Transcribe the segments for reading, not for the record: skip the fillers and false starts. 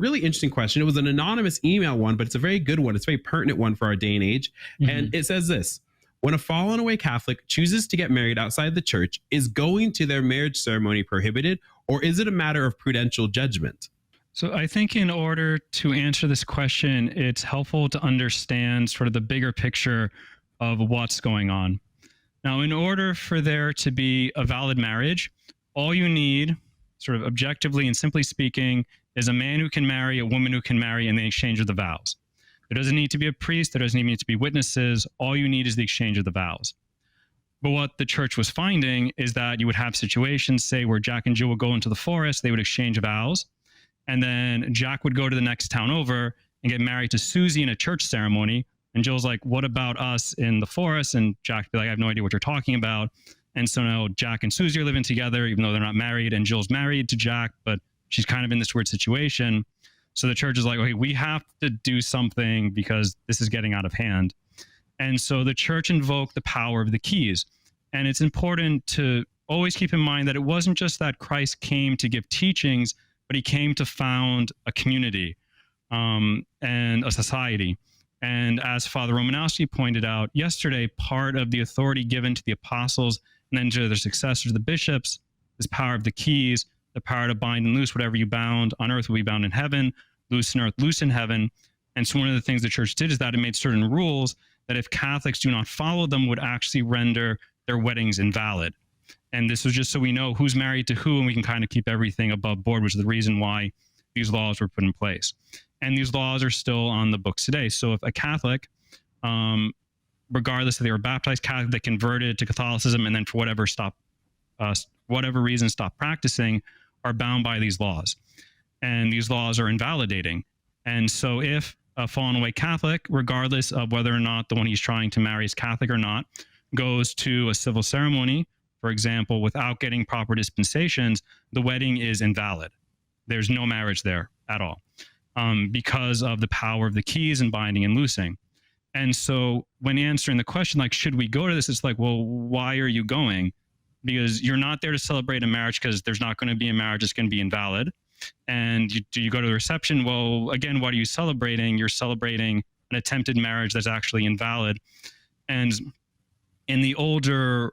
really interesting question. It was an anonymous email one, but it's a very good one. It's a very pertinent one for our day and age. And it says this: when a fallen away Catholic chooses to get married outside the church, is going to their marriage ceremony prohibited, or is it a matter of prudential judgment? So I think in order to answer this question, it's helpful to understand sort of the bigger picture of what's going on. Now, in order for there to be a valid marriage, all you need, sort of objectively and simply speaking, is a man who can marry, a woman who can marry, and the exchange of the vows. There doesn't need to be a priest. There doesn't even need to be witnesses. All you need is the exchange of the vows. But what the church was finding is that you would have situations, say, where Jack and Jill would go into the forest, they would exchange vows, and then Jack would go to the next town over and get married to Susie in a church ceremony. And Jill's like, what about us in the forest? And Jack would be like, I have no idea what you're talking about. And so now Jack and Susie are living together, even though they're not married. And Jill's married to Jack, but she's kind of in this weird situation. So the church is like, okay, we have to do something because this is getting out of hand. And so the church invoked the power of the keys. And it's important to always keep in mind that it wasn't just that Christ came to give teachings, but he came to found a community and a society. And as Father Romanowski pointed out yesterday, part of the authority given to the apostles and then to their successors, the bishops, is power of the keys, the power to bind and loose. Whatever you bound on earth will be bound in heaven, loose in earth, loose in heaven. And so one of the things the church did is that it made certain rules that if Catholics do not follow them would actually render their weddings invalid. And this was just so we know who's married to who, and we can kind of keep everything above board, which is the reason why these laws were put in place. And these laws are still on the books today. So if a Catholic, regardless if they were baptized Catholic, they converted to Catholicism and then for whatever reason stopped practicing, are bound by these laws. And these laws are invalidating. And so if a fallen away Catholic, regardless of whether or not the one he's trying to marry is Catholic or not, goes to a civil ceremony, for example, without getting proper dispensations, the wedding is invalid. There's no marriage there at all. Because of the power of the keys and binding and loosing. And so when answering the question, like, should we go to this? It's like, well, why are you going? Because you're not there to celebrate a marriage because there's not going to be a marriage. It's going to be invalid. And do you go to the reception? Well, again, what are you celebrating? You're celebrating an attempted marriage that's actually invalid. And in the older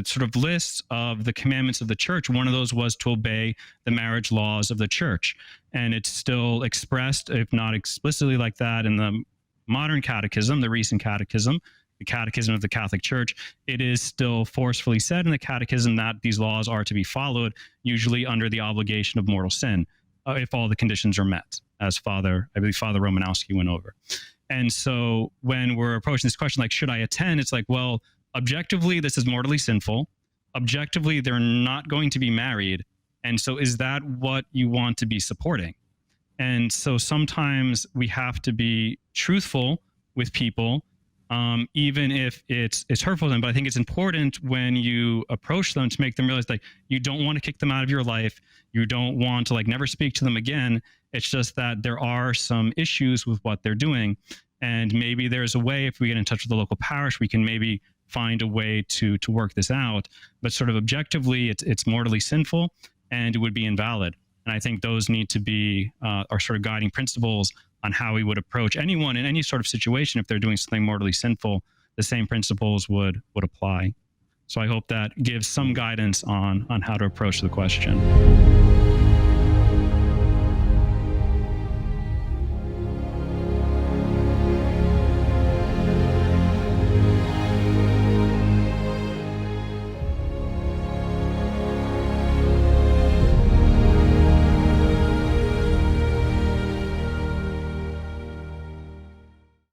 sort of lists of the commandments of the church, one of those was to obey the marriage laws of the church. And it's still expressed, if not explicitly like that, in the modern catechism, the recent catechism, the catechism of the Catholic Church. It is still forcefully said in the catechism that these laws are to be followed, usually under the obligation of mortal sin, if all the conditions are met, as I believe Father Romanowski went over. And so when we're approaching this question, like, should I attend? It's like, well, objectively, this is mortally sinful. Objectively, they're not going to be married. And so is that what you want to be supporting? And so sometimes we have to be truthful with people, even if it's hurtful to them. But I think it's important when you approach them to make them realize that you don't want to kick them out of your life. You don't want to never speak to them again. It's just that there are some issues with what they're doing. And maybe there's a way, if we get in touch with the local parish, we can maybe find a way to work this out. But sort of objectively, it's mortally sinful and it would be invalid. And I think those need to be our sort of guiding principles on how we would approach anyone in any sort of situation. If they're doing something mortally sinful, the same principles would apply. So I hope that gives some guidance on how to approach the question.